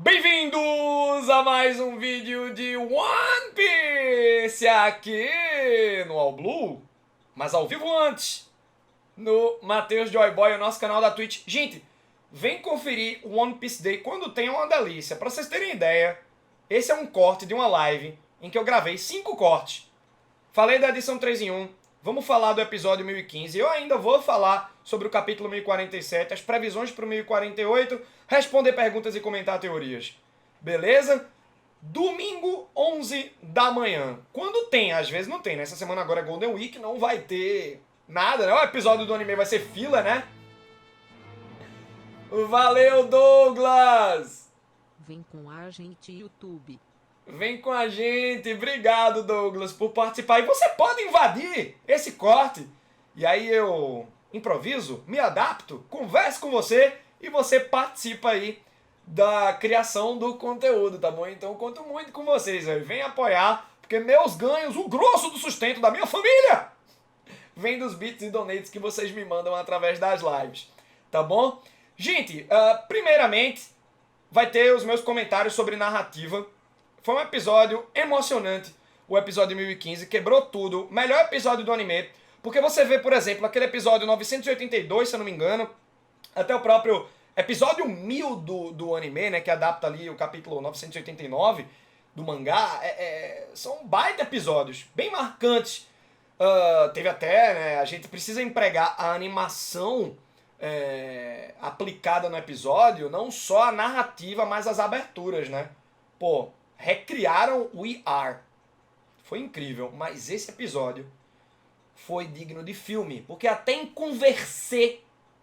Bem-vindos a mais um vídeo de One Piece aqui no All Blue, mas ao vivo antes, no Matheus Joy Boy, o nosso canal da Twitch. Gente, vem conferir o One Piece Day quando tem uma delícia. Pra vocês terem ideia, esse é um corte de uma live em que eu gravei 5 cortes. Falei da edição 3 em 1, vamos falar do episódio 1015, eu ainda vou falar sobre o capítulo 1047, as previsões para o 1048, responder perguntas e comentar teorias. Beleza? Domingo, 11 da manhã. Quando tem, às vezes não tem, né? Essa semana agora é Golden Week, não vai ter nada, né? O episódio do anime vai ser fila, né? Valeu, Douglas! Vem com a gente, YouTube. Vem com a gente, obrigado Douglas por participar. E você pode invadir esse corte. E aí eu improviso, me adapto, converso com você e você participa aí da criação do conteúdo, tá bom? Então eu conto muito com vocês aí. Vem apoiar, porque meus ganhos, o grosso do sustento da minha família, vem dos bits e donates que vocês me mandam através das lives, tá bom? Gente, primeiramente vai ter os meus comentários sobre narrativa. Foi um episódio emocionante, o episódio 1015, quebrou tudo, melhor episódio do anime, porque você vê, por exemplo, aquele episódio 982, se eu não me engano, até o próprio episódio 1000 do anime, né, que adapta ali o capítulo 989 do mangá, são baita episódios, bem marcantes. Teve até, né, a gente precisa empregar a animação aplicada no episódio, não só a narrativa, mas as aberturas, né? Pô, recriaram o We Are. Foi incrível, mas esse episódio foi digno de filme, porque até em Conversê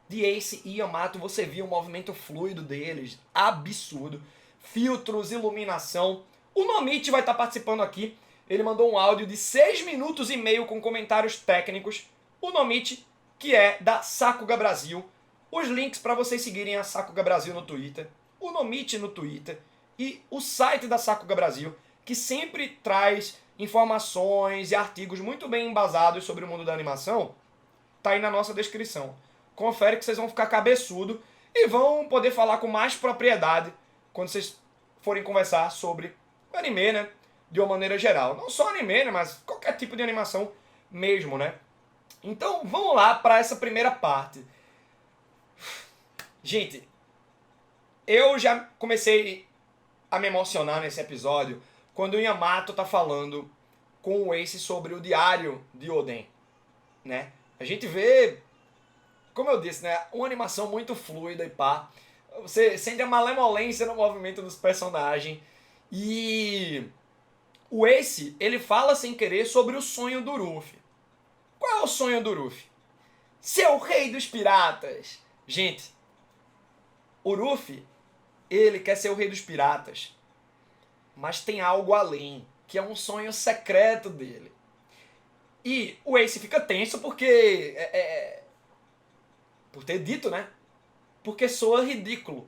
de Ace e Yamato você via o movimento fluido deles, absurdo, filtros, iluminação. O Nomichi vai estar participando aqui, ele mandou um áudio de 6 minutos e meio com comentários técnicos. O Nomichi, que é da Sakuga Brasil, os links para vocês seguirem a Sakuga Brasil no Twitter, o Nomichi no Twitter, e o site da Sakuga Brasil, que sempre traz informações e artigos muito bem embasados sobre o mundo da animação, tá aí na nossa descrição. Confere que vocês vão ficar cabeçudo e vão poder falar com mais propriedade quando vocês forem conversar sobre o anime, né? De uma maneira geral. Não só anime, né? Mas qualquer tipo de animação mesmo, né? Então, vamos lá para essa primeira parte. Gente, eu já comecei a me emocionar nesse episódio quando o Yamato tá falando com o Ace sobre o diário de Oden, né? A gente vê, como eu disse, né, uma animação muito fluida e pá. Você sente a malemolência no movimento dos personagens e o Ace, ele fala sem querer sobre o sonho do Ruffy. Qual é o sonho do Ruffy? Ser o rei dos piratas. Gente, o Ruffy, ele quer ser o rei dos piratas, mas tem algo além, que é um sonho secreto dele. E o Ace fica tenso porque por ter dito, né? Porque soa ridículo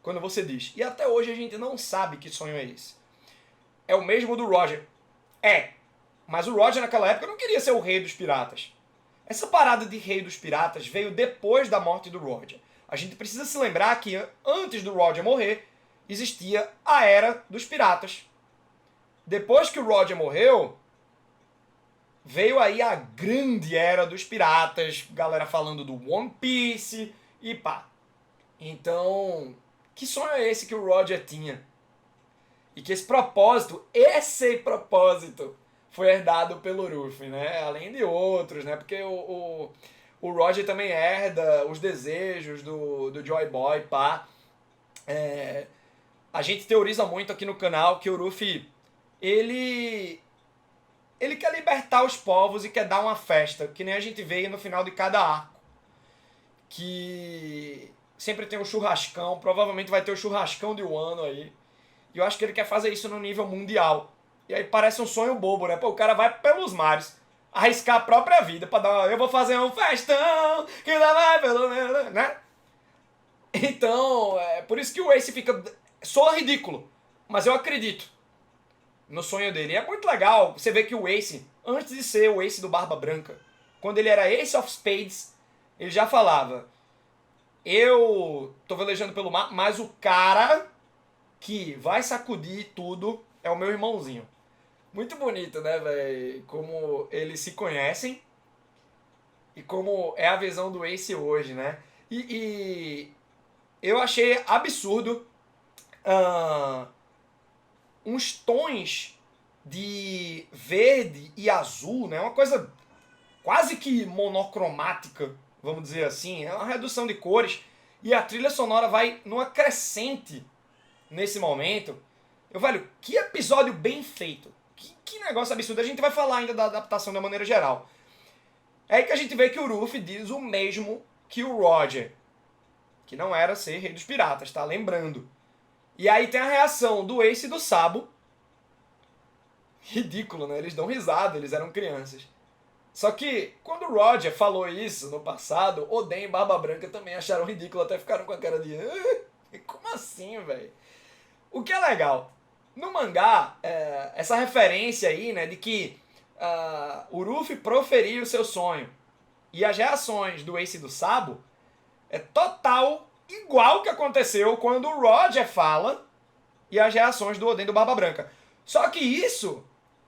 quando você diz. E até hoje a gente não sabe que sonho é esse. É o mesmo do Roger. Mas o Roger naquela época não queria ser o rei dos piratas. Essa parada de rei dos piratas veio depois da morte do Roger. A gente precisa se lembrar que antes do Roger morrer, existia a Era dos Piratas. Depois que o Roger morreu, veio aí a grande Era dos Piratas, galera falando do One Piece e pá. Então, que sonho é esse que o Roger tinha? E que esse propósito foi herdado pelo Ruffy, né? Além de outros, né? Porque o Roger também herda os desejos do Joy Boy, pá. A gente teoriza muito aqui no canal que o Ruffy, ele quer libertar os povos e quer dar uma festa, que nem a gente vê no final de cada arco. Que sempre tem um churrascão, provavelmente vai ter o churrascão de um ano aí. E eu acho que ele quer fazer isso no nível mundial. E aí parece um sonho bobo, né? Pô, o cara vai pelos mares, arriscar a própria vida pra dar... Eu vou fazer um festão, que ainda vai pelo... né? Então, é por isso que o Ace fica... Soa ridículo, mas eu acredito no sonho dele. E é muito legal você ver que o Ace, antes de ser o Ace do Barba Branca, quando ele era Ace of Spades, ele já falava: eu tô velejando pelo mar, mas o cara que vai sacudir tudo é o meu irmãozinho. Muito bonito, né, velho? Como eles se conhecem e como é a visão do Ace hoje, né? E eu achei absurdo ah, uns tons de verde e azul, né? Uma coisa quase que monocromática, vamos dizer assim. É uma redução de cores. E a trilha sonora vai numa crescente nesse momento. Velho, que episódio bem feito. Que negócio absurdo. A gente vai falar ainda da adaptação de uma maneira geral. É aí que a gente vê que o Ruffy diz o mesmo que o Roger. Que não era ser rei dos piratas, tá? Lembrando. E aí tem a reação do Ace e do Sabo. Ridículo, né? Eles dão risada, eles eram crianças. Só que, quando o Roger falou isso no passado, Oden e Barba Branca também acharam ridículo, até ficaram com a cara de... Como assim, velho? O que é legal, no mangá, essa referência aí, né, de que o Ruffy proferiu o seu sonho e as reações do Ace e do Sabo é total igual que aconteceu quando o Roger fala e as reações do Oden e do Barba Branca. Só que isso...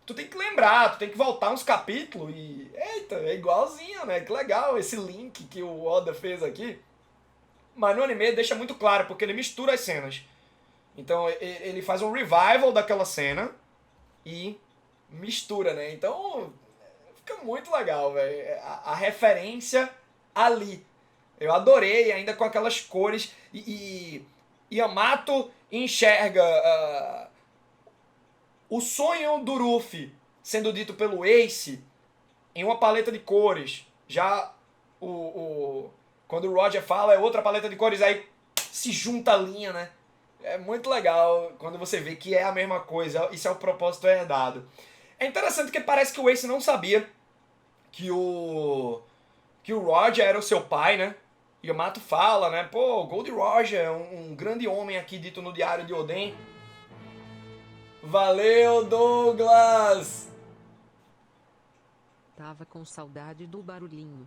Tu tem que lembrar, tu tem que voltar uns capítulos e... Eita, é igualzinho, né? Que legal esse link que o Oda fez aqui. Mas no anime deixa muito claro, porque ele mistura as cenas. Então ele faz um revival daquela cena e mistura, né? Então fica muito legal, velho. A referência ali. Eu adorei, ainda com aquelas cores. E Yamato enxerga... o sonho do Ruffy sendo dito pelo Ace em uma paleta de cores. Já quando o Roger fala é outra paleta de cores, aí se junta a linha, né? É muito legal quando você vê que é a mesma coisa. Isso é o propósito herdado. É interessante que parece que o Ace não sabia que o Roger era o seu pai, né? Yamato fala, né? Pô, Gold Roger é um grande homem aqui dito no Diário de Oden. Valeu, Douglas! Tava com saudade do barulhinho.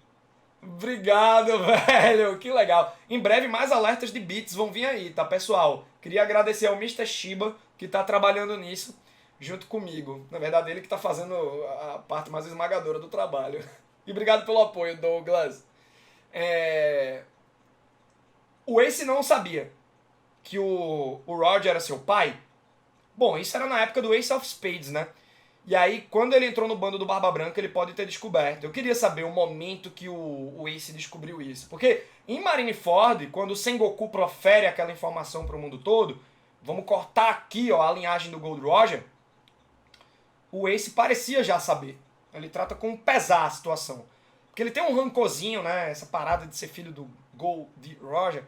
Obrigado, velho! Que legal! Em breve mais alertas de beats vão vir aí, tá, pessoal? Queria agradecer ao Mr. Shiba, que tá trabalhando nisso junto comigo. Na verdade, ele que tá fazendo a parte mais esmagadora do trabalho. E obrigado pelo apoio, Douglas. O Ace não sabia que o Roger era seu pai. Bom, isso era na época do Ace of Spades, né? E aí, quando ele entrou no bando do Barba Branca, ele pode ter descoberto. Eu queria saber o momento que o Ace descobriu isso. Porque em Marineford, quando o Sengoku profere aquela informação para o mundo todo, vamos cortar aqui, ó, a linhagem do Gold Roger, o Ace parecia já saber. Ele trata com pesar a situação. Porque ele tem um rancorzinho, né? Essa parada de ser filho do Gold Roger.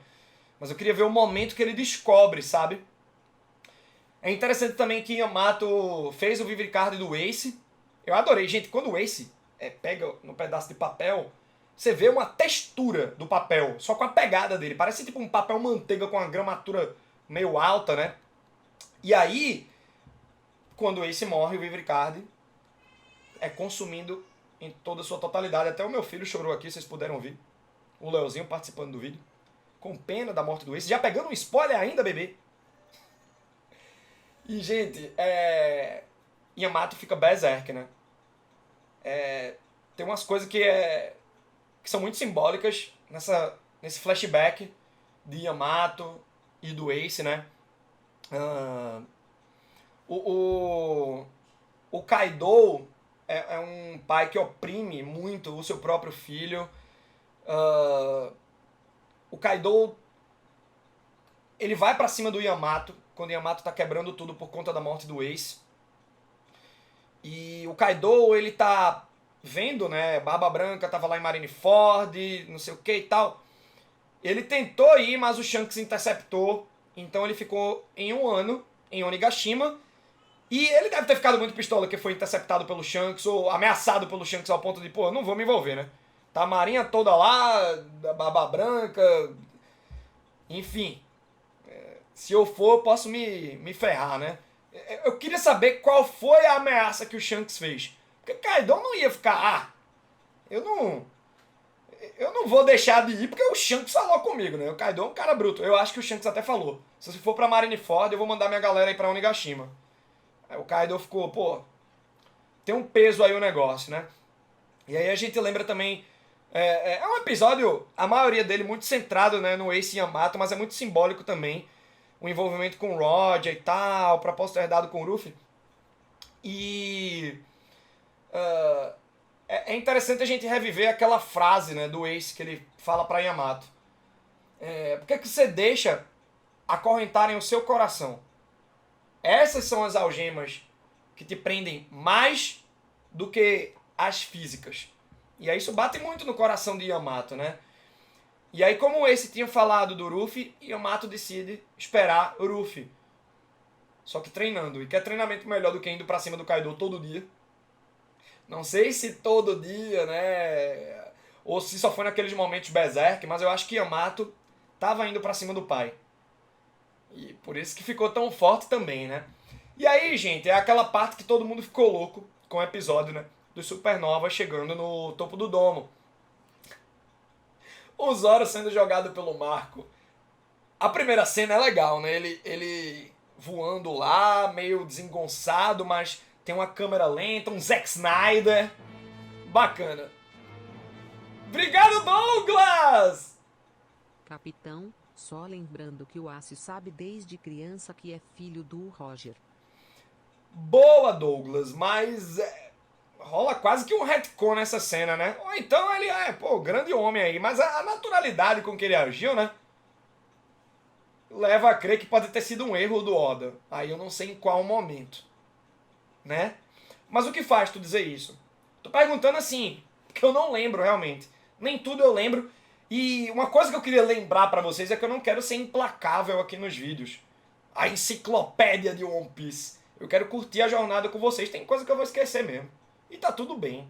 Mas eu queria ver o momento que ele descobre, sabe? É interessante também que Yamato fez o Vivre-Card do Ace. Eu adorei. Gente, quando o Ace pega no pedaço de papel, você vê uma textura do papel, só com a pegada dele. Parece tipo um papel manteiga com uma gramatura meio alta, né? E aí, quando o Ace morre, o Vivre-Card é consumindo em toda a sua totalidade. Até o meu filho chorou aqui, vocês puderam ouvir. O Leozinho participando do vídeo. Com pena da morte do Ace. Já pegando um spoiler ainda, bebê. E, gente, Yamato fica berserk, né? Tem umas coisas que são muito simbólicas nesse flashback de Yamato e do Ace, né? O Kaido é um pai que oprime muito o seu próprio filho. O Kaido, ele vai pra cima do Yamato quando o Yamato tá quebrando tudo por conta da morte do Ace. E o Kaido, ele tá vendo, né, Barba Branca tava lá em Marineford, não sei o que e tal. Ele tentou ir, mas o Shanks interceptou. Então ele ficou em 1 ano em Onigashima. E ele deve ter ficado muito pistola que foi interceptado pelo Shanks ou ameaçado pelo Shanks ao ponto de, pô, eu não vou me envolver, né? Tá a marinha toda lá, da Barba Branca, enfim. Se eu for, eu posso me ferrar, né? Eu queria saber qual foi a ameaça que o Shanks fez. Porque Kaido não ia ficar, eu eu não vou deixar de ir porque o Shanks falou comigo, né? O Kaido é um cara bruto. Eu acho que o Shanks até falou. Se for pra Marineford, eu vou mandar minha galera aí pra Onigashima. Aí o Kaido ficou, pô, tem um peso aí o negócio, né? E aí a gente lembra também... É um episódio, a maioria dele, muito centrado, né, no Ace Yamato, mas é muito simbólico também. O envolvimento com o Roger e tal, o propósito herdado com o Ruffy. E... é interessante a gente reviver aquela frase, né, do Ace que ele fala pra Yamato. Por que você deixa acorrentarem o seu coração? Essas são as algemas que te prendem mais do que as físicas. E aí isso bate muito no coração de Yamato, né? E aí, como esse tinha falado do Ruffy, Yamato decide esperar o Ruffy. Só que treinando. E que é treinamento melhor do que indo pra cima do Kaido todo dia. Não sei se todo dia, né? Ou se só foi naqueles momentos berserk, mas eu acho que Yamato tava indo pra cima do pai. E por isso que ficou tão forte também, né? E aí, gente, é aquela parte que todo mundo ficou louco com o episódio, né? Dos Supernova chegando no topo do domo. O Zoro sendo jogado pelo Marco. A primeira cena é legal, né? Ele voando lá, meio desengonçado, mas tem uma câmera lenta, um Zack Snyder. Bacana. Obrigado, Douglas! Capitão, só lembrando que o Ace sabe desde criança que é filho do Roger. Boa, Douglas, mas rola quase que um retcon nessa cena, né? Ou então ele grande homem aí, mas a naturalidade com que ele agiu, né? Leva a crer que pode ter sido um erro do Oda. Aí eu não sei em qual momento, né? Mas o que faz tu dizer isso? Tô perguntando assim, porque eu não lembro realmente. Nem tudo eu lembro. E uma coisa que eu queria lembrar pra vocês é que eu não quero ser implacável aqui nos vídeos. A enciclopédia de One Piece. Eu quero curtir a jornada com vocês. Tem coisa que eu vou esquecer mesmo. E tá tudo bem,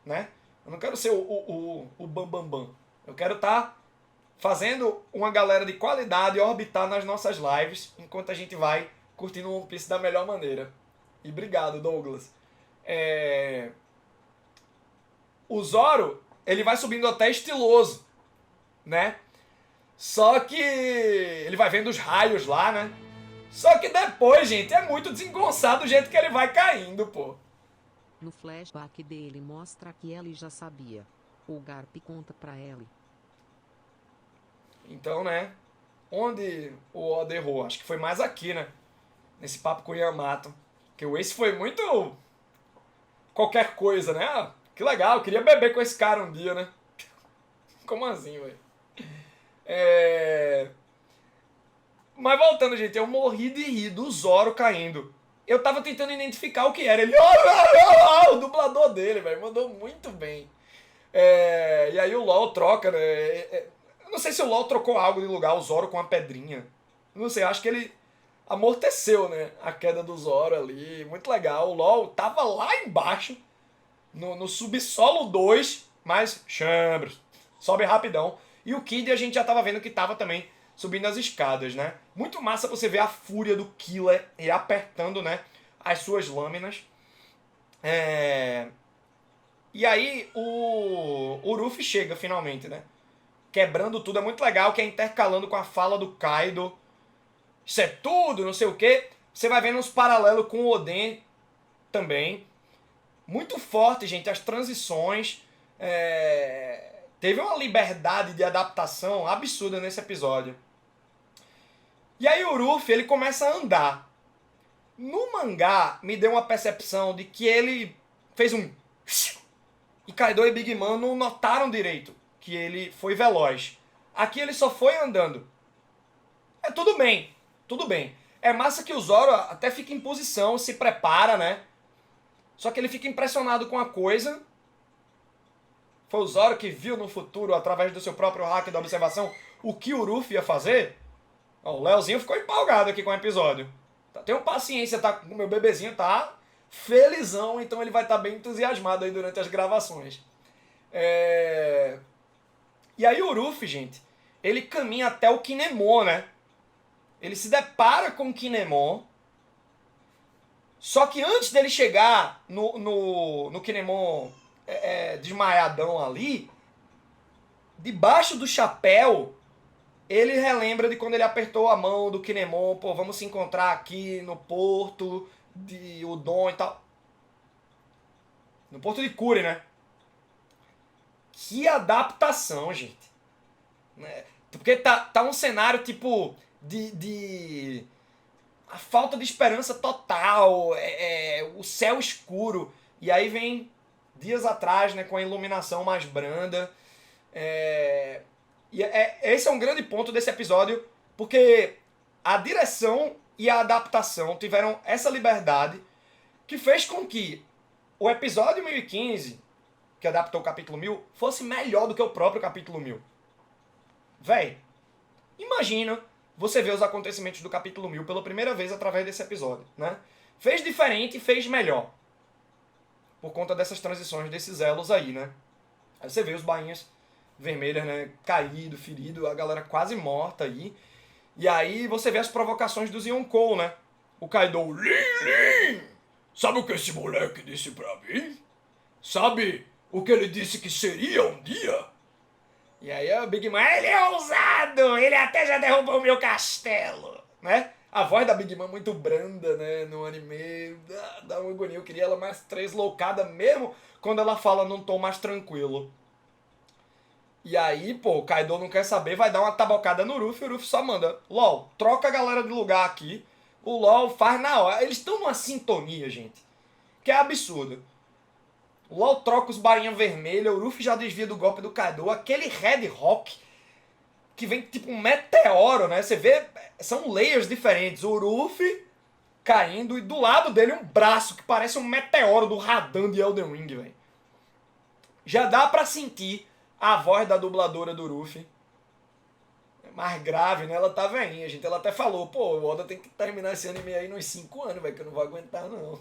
né? Eu não quero ser o bambambam. Eu quero estar fazendo uma galera de qualidade orbitar nas nossas lives enquanto a gente vai curtindo One Piece da melhor maneira. E obrigado, Douglas. O Zoro, ele vai subindo até estiloso, né? Só que ele vai vendo os raios lá, né? Só que depois, gente, é muito desengonçado o jeito que ele vai caindo, pô. No flashback dele mostra que Ellie já sabia. O Garp conta pra Ellie. Então, né? Onde o Oda errou? Acho que foi mais aqui, né? Nesse papo com o Yamato. Que o Ace foi muito... qualquer coisa, né? Ah, que legal, eu queria beber com esse cara um dia, né? Como assim, velho? Mas voltando, gente, eu morri de rir do Zoro caindo. Eu tava tentando identificar o que era. Ele, o dublador dele, velho, mandou muito bem. E aí o LoL troca, né? Eu não sei se o LoL trocou algo de lugar, o Zoro com a pedrinha. Não sei, acho que ele amorteceu, né? A queda do Zoro ali. Muito legal. O LoL tava lá embaixo, no subsolo 2, mas chambres, sobe rapidão. E o Kid a gente já tava vendo que tava também subindo as escadas, né? Muito massa você ver a fúria do Killer e apertando, né, as suas lâminas. E aí o Ruffy chega finalmente, né? Quebrando tudo, é muito legal, que é intercalando com a fala do Kaido. Isso é tudo, não sei o que. Você vai vendo uns paralelos com o Oden também. Muito forte, gente, as transições. Teve uma liberdade de adaptação absurda nesse episódio. E aí o Ruffy, ele começa a andar. No mangá, me deu uma percepção de que ele fez um... E Kaido e Big Mom não notaram direito que ele foi veloz. Aqui ele só foi andando. Tudo bem, tudo bem. É massa que o Zoro até fica em posição, se prepara, né? Só que ele fica impressionado com a coisa. Foi o Zoro que viu no futuro, através do seu próprio hack da observação, o que o Ruffy ia fazer. O Leozinho ficou empolgado aqui com o episódio. Tenham paciência, tá? O meu bebezinho tá felizão, então ele vai estar bem entusiasmado aí durante as gravações. E aí o Ruffy, gente, ele caminha até o Kinemon, né? Ele se depara com o Kinemon. Só que antes dele chegar no Kinemon desmaiadão ali, debaixo do chapéu, ele relembra de quando ele apertou a mão do Kinemon, pô, vamos se encontrar aqui no porto de Udon e tal. No porto de Kure, né? Que adaptação, gente. Né? Porque tá um cenário tipo de a falta de esperança total, o céu escuro. E aí vem dias atrás, né, com a iluminação mais branda. Esse é um grande ponto desse episódio, porque a direção e a adaptação tiveram essa liberdade que fez com que o episódio 1015, que adaptou o capítulo 1000, fosse melhor do que o próprio capítulo 1000. Véi, imagina você ver os acontecimentos do capítulo 1000 pela primeira vez através desse episódio, né? Fez diferente e fez melhor. Por conta dessas transições, desses elos aí, né? Aí você vê os bainhas vermelhas, né? Caído, ferido, a galera quase morta aí. E aí você vê as provocações do Yonkou, né? O Kaido, Lin, sabe o que esse moleque disse pra mim? Sabe o que ele disse que seria um dia? E aí o Big Mom, ele é ousado, ele até já derrubou o meu castelo, né? A voz da Big Mom é muito branda, né, no anime, dá uma agonia, eu queria ela mais translocada mesmo quando ela fala num tom mais tranquilo. E aí, pô, o Kaido não quer saber, vai dar uma tabocada no Ruffy, e o Ruffy só manda, LOL, troca a galera de lugar aqui, o LOL faz na hora. Eles estão numa sintonia, gente, que é absurdo. O LOL troca os bainha vermelha, o Ruffy já desvia do golpe do Kaido, aquele Red Rock que vem tipo um meteoro, né? Você vê, são layers diferentes. O Ruffy caindo e do lado dele um braço que parece um meteoro do Radan de Elden Ring, velho. Já dá pra sentir a voz da dubladora do Ruffy. É mais grave, né? Ela tá velhinha, gente. Ela até falou, pô, o Oda tem que terminar esse anime aí nos 5 anos, velho, que eu não vou aguentar, não.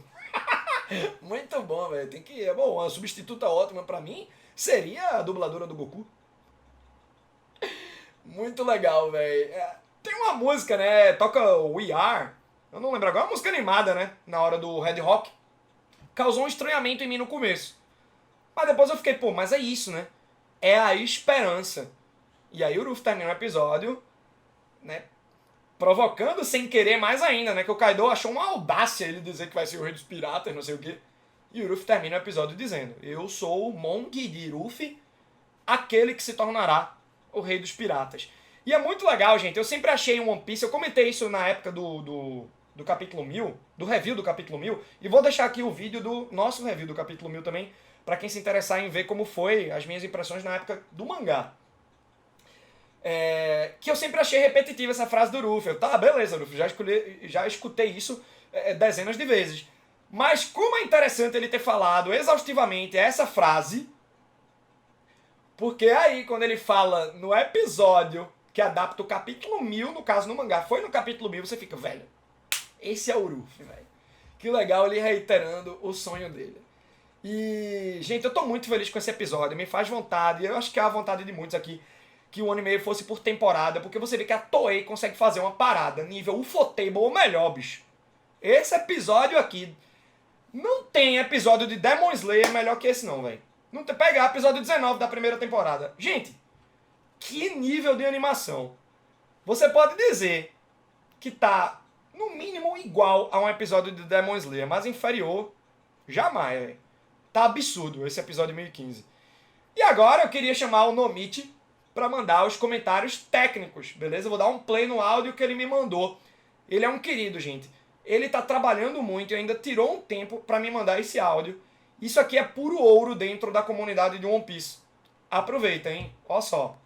Muito bom, velho. Tem que. É bom, a substituta ótima pra mim seria a dubladora do Goku. Muito legal, velho. Tem uma música, né? Toca We Are. Eu não lembro agora. Uma música animada, né? Na hora do Red Rock. Causou um estranhamento em mim no começo. Mas depois eu fiquei, pô, mas é isso, né? É a esperança. E aí o Ruff termina o episódio, né? Provocando sem querer mais ainda, né? Que o Kaido achou uma audácia ele dizer que vai ser o rei dos piratas, não sei o quê. E o Ruff termina o episódio dizendo: eu sou o Monk de Ruffy, aquele que se tornará o rei dos piratas. E é muito legal, gente. Eu sempre achei um One Piece, eu comentei isso na época do capítulo 1000, do review do capítulo 1000, e vou deixar aqui o vídeo do nosso review do capítulo 1000 também, para quem se interessar em ver como foi as minhas impressões na época do mangá. Que eu sempre achei repetitiva essa frase do Ruffy. Tá, beleza, Ruffy, já escutei isso dezenas de vezes. Mas como é interessante ele ter falado exaustivamente essa frase, porque aí quando ele fala no episódio que adapta o capítulo 1000, no caso no mangá, foi no capítulo 1000, você fica, velho, esse é o Ruffy, velho. Que legal ele reiterando o sonho dele. E, gente, eu tô muito feliz com esse episódio, me faz vontade, eu acho que é a vontade de muitos aqui, que o anime fosse por temporada, porque você vê que a Toei consegue fazer uma parada nível Ufotable ou melhor, bicho. Esse episódio aqui, não tem episódio de Demon Slayer melhor que esse não, velho. Não tem, pegar episódio 19 da primeira temporada. Gente, que nível de animação. Você pode dizer que tá, no mínimo, igual a um episódio de Demon Slayer, mas inferior, jamais, velho. Tá absurdo esse episódio 1015. E agora eu queria chamar o Nomichi para mandar os comentários técnicos, beleza? Eu vou dar um play no áudio que ele me mandou. Ele é um querido, gente. Ele tá trabalhando muito e ainda tirou um tempo para me mandar esse áudio. Isso aqui é puro ouro dentro da comunidade de One Piece. Aproveita, hein? Olha só.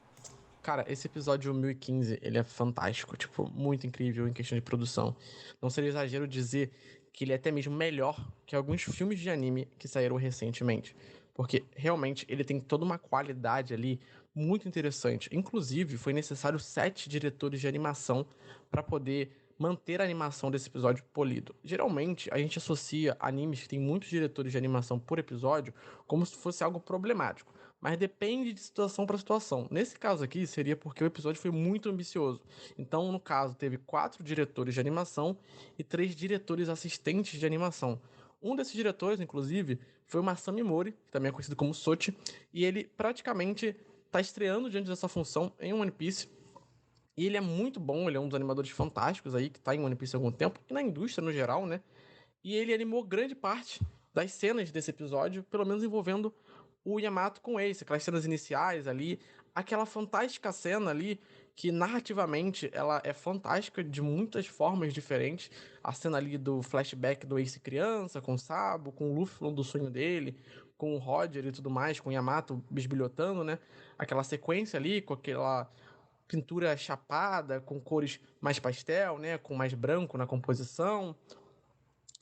Cara, esse episódio 1015, ele é fantástico, tipo, muito incrível em questão de produção. Não seria exagero dizer que ele é até mesmo melhor que alguns filmes de anime que saíram recentemente. Porque, realmente, ele tem toda uma qualidade ali muito interessante. Inclusive, foi necessário 7 diretores de animação para poder manter a animação desse episódio polido. Geralmente, a gente associa animes que tem muitos diretores de animação por episódio como se fosse algo problemático. Mas depende de situação para situação. Nesse caso aqui, seria porque o episódio foi muito ambicioso. Então, no caso, teve 4 diretores de animação e 3 diretores assistentes de animação. Um desses diretores, inclusive, foi o Masami Mori, que também é conhecido como Sochi, e ele praticamente tá estreando diante dessa função em One Piece. E ele é muito bom, ele é um dos animadores fantásticos aí, que tá em One Piece há algum tempo, e na indústria no geral, né? E ele animou grande parte das cenas desse episódio, pelo menos envolvendo o Yamato com Ace, aquelas cenas iniciais ali, aquela fantástica cena ali, que narrativamente ela é fantástica de muitas formas diferentes. A cena ali do flashback do Ace criança, com o Sabo, com o Luffy falando do sonho dele, com o Roger e tudo mais, com o Yamato bisbilhotando, né? Aquela sequência ali, com aquela pintura chapada, com cores mais pastel, né? Com mais branco na composição.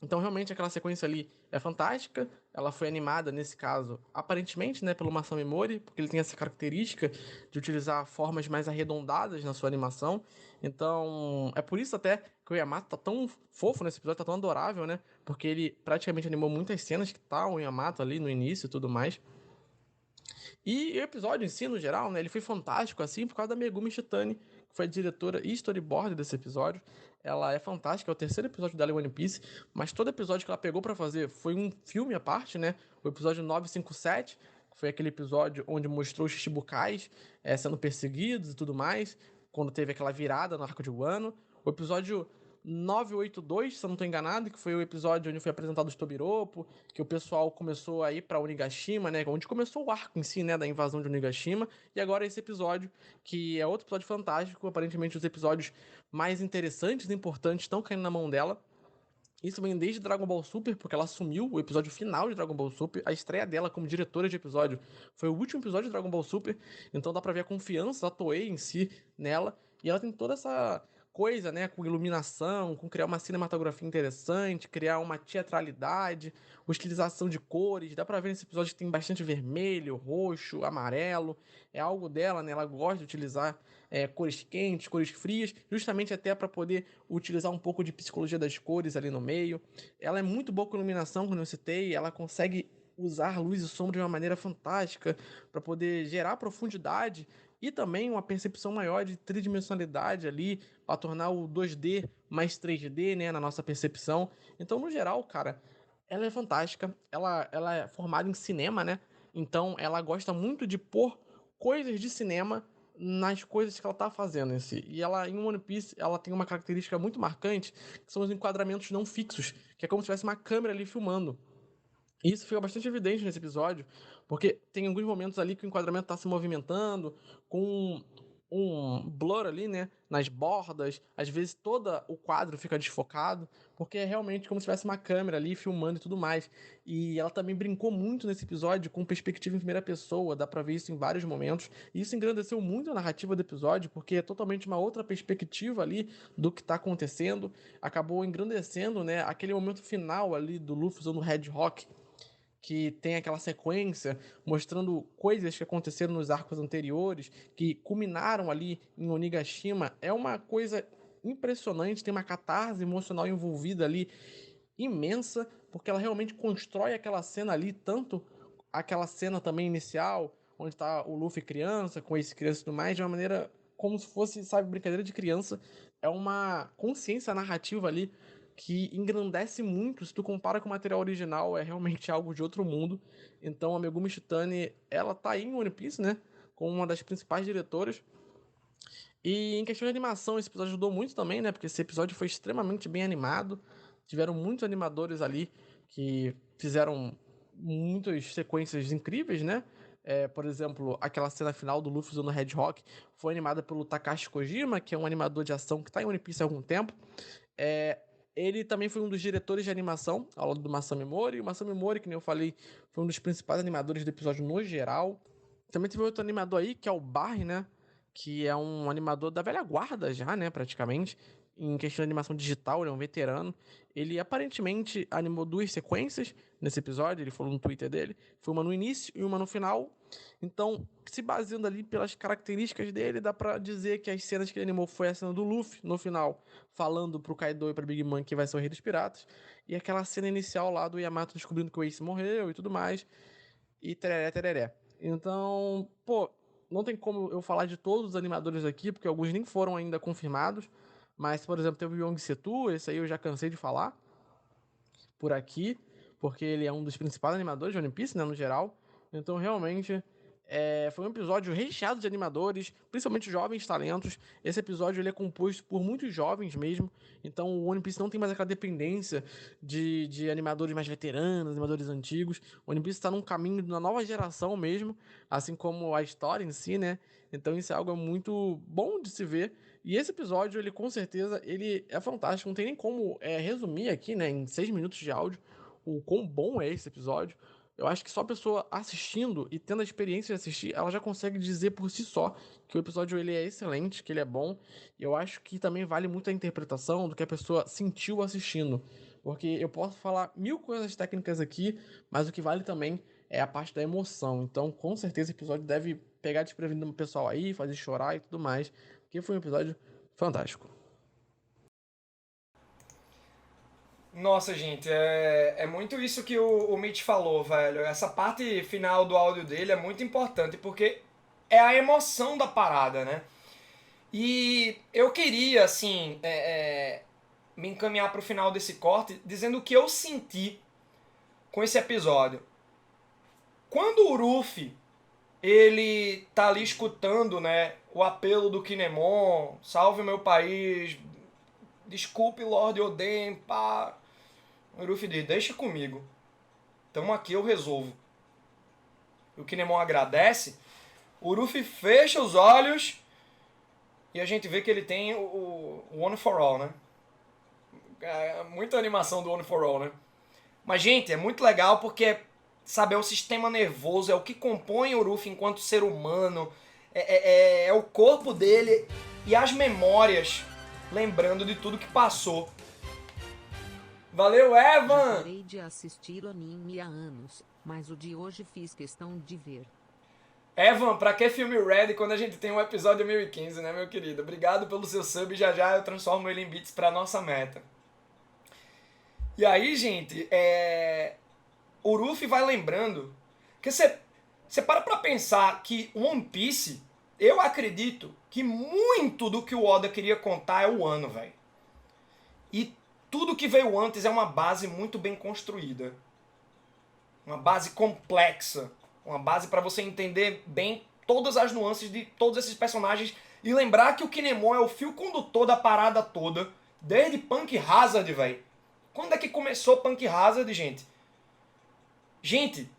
Então, realmente, aquela sequência ali é fantástica. Ela foi animada, nesse caso, aparentemente, né, pelo Masami Mori, porque ele tem essa característica de utilizar formas mais arredondadas na sua animação. Então, é por isso até que o Yamato tá tão fofo nesse episódio, tá tão adorável, né? Porque ele praticamente animou muitas cenas que tá o Yamato ali no início e tudo mais. E o episódio em si, no geral, né, ele foi fantástico, assim, por causa da Megumi Shitani, que foi a diretora e storyboard desse episódio. Ela é fantástica, é o terceiro episódio dela em One Piece, mas todo episódio que ela pegou pra fazer foi um filme à parte, né? O episódio 957, que foi aquele episódio onde mostrou os Shichibukais sendo perseguidos e tudo mais, quando teve aquela virada no arco de Wano. O episódio 982, se eu não tô enganado, que foi o episódio onde foi apresentado o Tobiropo, que o pessoal começou a ir pra Onigashima, né? Onde começou o arco em si, né? Da invasão de Onigashima. E agora esse episódio, que é outro episódio fantástico. Aparentemente os episódios mais interessantes e importantes estão caindo na mão dela. Isso vem desde Dragon Ball Super, porque ela assumiu o episódio final de Dragon Ball Super. A estreia dela como diretora de episódio foi o último episódio de Dragon Ball Super. Então dá pra ver a confiança da Toei em si nela. E ela tem toda essa coisa, né, com iluminação, com criar uma cinematografia interessante, criar uma teatralidade, utilização de cores. Dá pra ver nesse episódio que tem bastante vermelho, roxo, amarelo. É algo dela, né? Ela gosta de utilizar cores quentes, cores frias, justamente até para poder utilizar um pouco de psicologia das cores ali no meio. Ela é muito boa com iluminação, como eu citei, ela consegue usar luz e sombra de uma maneira fantástica para poder gerar profundidade e também uma percepção maior de tridimensionalidade ali, para tornar o 2D mais 3D, né, na nossa percepção. Então, no geral, cara, ela é fantástica. Ela é formada em cinema, né? Então, ela gosta muito de pôr coisas de cinema nas coisas que ela tá fazendo em si. E ela, em One Piece, ela tem uma característica muito marcante, que são os enquadramentos não fixos, que é como se tivesse uma câmera ali filmando. E isso fica bastante evidente nesse episódio, porque tem alguns momentos ali que o enquadramento está se movimentando, com um blur ali, né, nas bordas, às vezes todo o quadro fica desfocado, porque é realmente como se tivesse uma câmera ali filmando e tudo mais. E ela também brincou muito nesse episódio com perspectiva em primeira pessoa, dá pra ver isso em vários momentos, e isso engrandeceu muito a narrativa do episódio, porque é totalmente uma outra perspectiva ali do que tá acontecendo, acabou engrandecendo, né, aquele momento final ali do Luffy usando o Red Rock, que tem aquela sequência mostrando coisas que aconteceram nos arcos anteriores, que culminaram ali em Onigashima, é uma coisa impressionante, tem uma catarse emocional envolvida ali imensa, porque ela realmente constrói aquela cena ali, tanto aquela cena também inicial, onde tá o Luffy criança, com esse criança e tudo mais, de uma maneira como se fosse, sabe, brincadeira de criança. É uma consciência narrativa ali que engrandece muito, se tu compara com o material original, é realmente algo de outro mundo. Então a Megumi Shitani, ela tá aí em One Piece, né, como uma das principais diretoras. E em questão de animação, esse episódio ajudou muito também, né, porque esse episódio foi extremamente bem animado. Tiveram muitos animadores ali que fizeram muitas sequências incríveis, né? Por exemplo, aquela cena final do Luffy usando Red Rock foi animada pelo Takashi Kojima, que é um animador de ação que está em One Piece há algum tempo. É, ele também foi um dos diretores de animação, ao lado do Masami Mori. E o Masami Mori, que nem eu falei, foi um dos principais animadores do episódio no geral. Também teve outro animador aí, que é o Barry, né? Que é um animador da velha guarda já, né, praticamente. Em questão de animação digital, ele é um veterano. Ele aparentemente animou duas sequências nesse episódio, ele falou no Twitter dele. Foi uma no início e uma no final. Então, se baseando ali pelas características dele, dá pra dizer que as cenas que ele animou foi a cena do Luffy no final, falando pro Kaido e pra Big Mom que vai ser o Rei dos Piratas. E aquela cena inicial lá do Yamato descobrindo que o Ace morreu e tudo mais. E tereré, tereré. Então, pô, não tem como eu falar de todos os animadores aqui, porque alguns nem foram ainda confirmados. Mas, por exemplo, teve o Yong Setu, esse aí eu já cansei de falar por aqui, porque ele é um dos principais animadores de One Piece, né, no geral. Então, realmente, Foi um episódio recheado de animadores, principalmente jovens talentos. Esse episódio ele é composto por muitos jovens mesmo, então o One Piece não tem mais aquela dependência de animadores mais veteranos, animadores antigos. O One Piece está num caminho da nova geração mesmo, assim como a história em si, né? Então isso é algo muito bom de se ver. E esse episódio, ele com certeza, ele é fantástico. Não tem nem como resumir aqui, né, em 6 minutos de áudio, o quão bom é esse episódio. Eu acho que só a pessoa assistindo e tendo a experiência de assistir, ela já consegue dizer por si só que o episódio ele é excelente, que ele é bom. E eu acho que também vale muito a interpretação do que a pessoa sentiu assistindo. Porque eu posso falar mil coisas técnicas aqui, mas o que vale também é a parte da emoção. Então, com certeza, esse episódio deve pegar desprevenido no pessoal aí, fazer chorar e tudo mais. Porque foi um episódio fantástico. Nossa, gente, é muito isso que o Mitch falou, velho. Essa parte final do áudio dele é muito importante, porque é a emoção da parada, né? E eu queria, assim, me encaminhar pro final desse corte dizendo o que eu senti com esse episódio. Quando o Ruffy, ele tá ali escutando, né, o apelo do Kinemon, salve meu país, desculpe Lord Oden, pá. O Ruffy diz, deixa comigo, tamo aqui, eu resolvo. O Kinemon agradece, o Ruffy fecha os olhos e a gente vê que ele tem o One for All, né? Muita animação do One for All, né? Mas, gente, é muito legal porque, sabe, é o sistema nervoso, é o que compõe o Ruffy enquanto ser humano, é o corpo dele e as memórias, lembrando de tudo que passou. Valeu, Já Evan! parei de assistir o anime há anos, mas o de hoje fiz questão de ver. Evan, pra que filme ready quando a gente tem um episódio 1015, né, meu querido? Obrigado pelo seu sub, já já eu transformo ele em bits pra nossa meta. E aí, gente, o Ruffy vai lembrando que você para pra pensar que One Piece, eu acredito que muito do que o Oda queria contar é o ano, velho. E tudo que veio antes é uma base muito bem construída. Uma base complexa. Uma base para você entender bem todas as nuances de todos esses personagens e lembrar que o Kinemon é o fio condutor da parada toda, desde Punk Hazard, velho. Quando é que começou Punk Hazard, gente? Gente,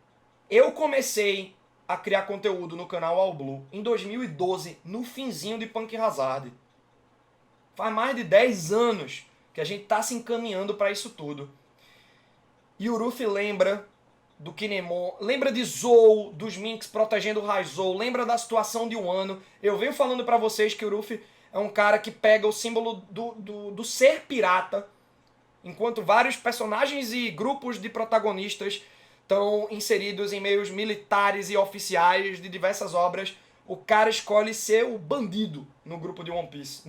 eu comecei a criar conteúdo no canal All Blue em 2012, no finzinho de Punk Hazard. Faz mais de 10 anos que a gente tá se encaminhando para isso tudo. E o Ruffy lembra do Kinemon, lembra de Zou, dos Minks protegendo o Raizou, lembra da situação de Wano. Eu venho falando para vocês que o Ruffy é um cara que pega o símbolo do ser pirata, enquanto vários personagens e grupos de protagonistas estão inseridos em meios militares e oficiais de diversas obras, o cara escolhe ser o bandido no grupo de One Piece,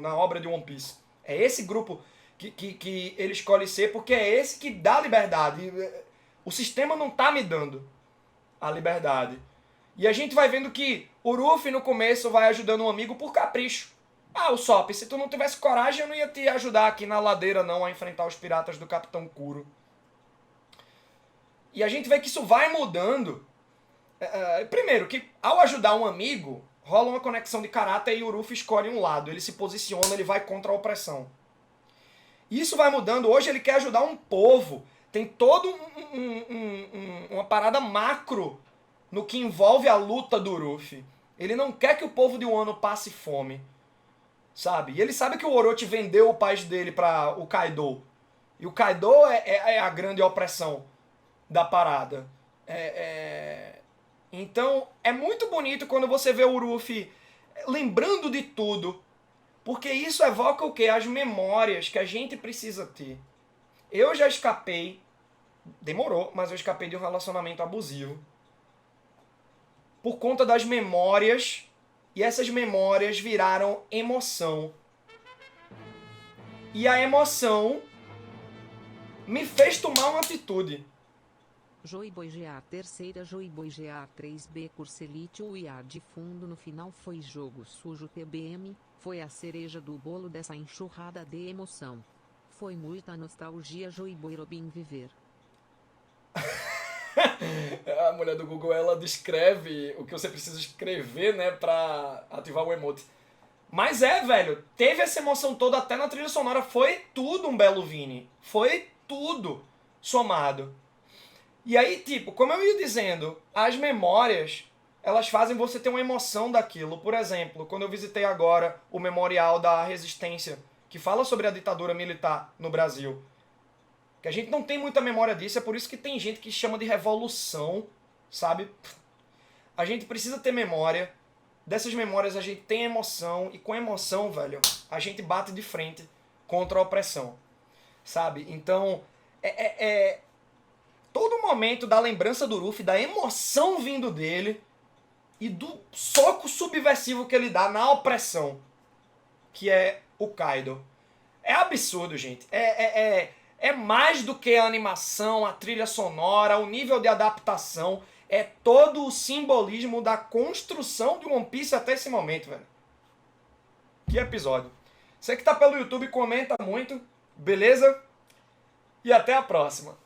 na obra de One Piece. É esse grupo que ele escolhe ser, porque é esse que dá liberdade. O sistema não tá me dando a liberdade. E a gente vai vendo que o Ruffy no começo vai ajudando um amigo por capricho. Ah, Usopp, se tu não tivesse coragem, eu não ia te ajudar aqui na ladeira não a enfrentar os piratas do Capitão Kuro. E a gente vê que isso vai mudando. Primeiro, que ao ajudar um amigo, rola uma conexão de caráter e o Ruffy escolhe um lado. Ele se posiciona, ele vai contra a opressão. E isso vai mudando. Hoje ele quer ajudar um povo. Tem todo uma parada macro no que envolve a luta do Ruffy. Ele não quer que o povo de Wano passe fome. Sabe? E ele sabe que o Orochi vendeu o país dele para o Kaido. E o Kaido é a grande opressão da parada. Então, é muito bonito quando você vê o Ruffy lembrando de tudo. Porque isso evoca o quê? As memórias que a gente precisa ter. Eu já escapei, demorou, mas eu escapei de um relacionamento abusivo. Por conta das memórias, e essas memórias viraram emoção. E a emoção me fez tomar uma atitude. Joiboi GA terceira Joiboi GA 3B Curselite o IAR de fundo no final foi jogo sujo TBM, foi a cereja do bolo dessa enxurrada de emoção. Foi muita nostalgia Joiboi Robin viver. A mulher do Google, ela descreve o que você precisa escrever, né, pra ativar o emote. Mas velho, teve essa emoção toda até na trilha sonora. Foi tudo um belo Vini. Foi tudo somado. E aí, tipo, como eu ia dizendo, as memórias, elas fazem você ter uma emoção daquilo. Por exemplo, quando eu visitei agora o Memorial da Resistência, que fala sobre a ditadura militar no Brasil, que a gente não tem muita memória disso, é por isso que tem gente que chama de revolução, sabe? A gente precisa ter memória. Dessas memórias a gente tem emoção, e com emoção, velho, a gente bate de frente contra a opressão, sabe? Então, todo momento da lembrança do Luffy, da emoção vindo dele e do soco subversivo que ele dá na opressão, que é o Kaido. É absurdo, gente. É mais do que a animação, a trilha sonora, o nível de adaptação. É todo o simbolismo da construção de One Piece até esse momento, velho. Que episódio. Você que tá pelo YouTube, comenta muito, beleza? E até a próxima.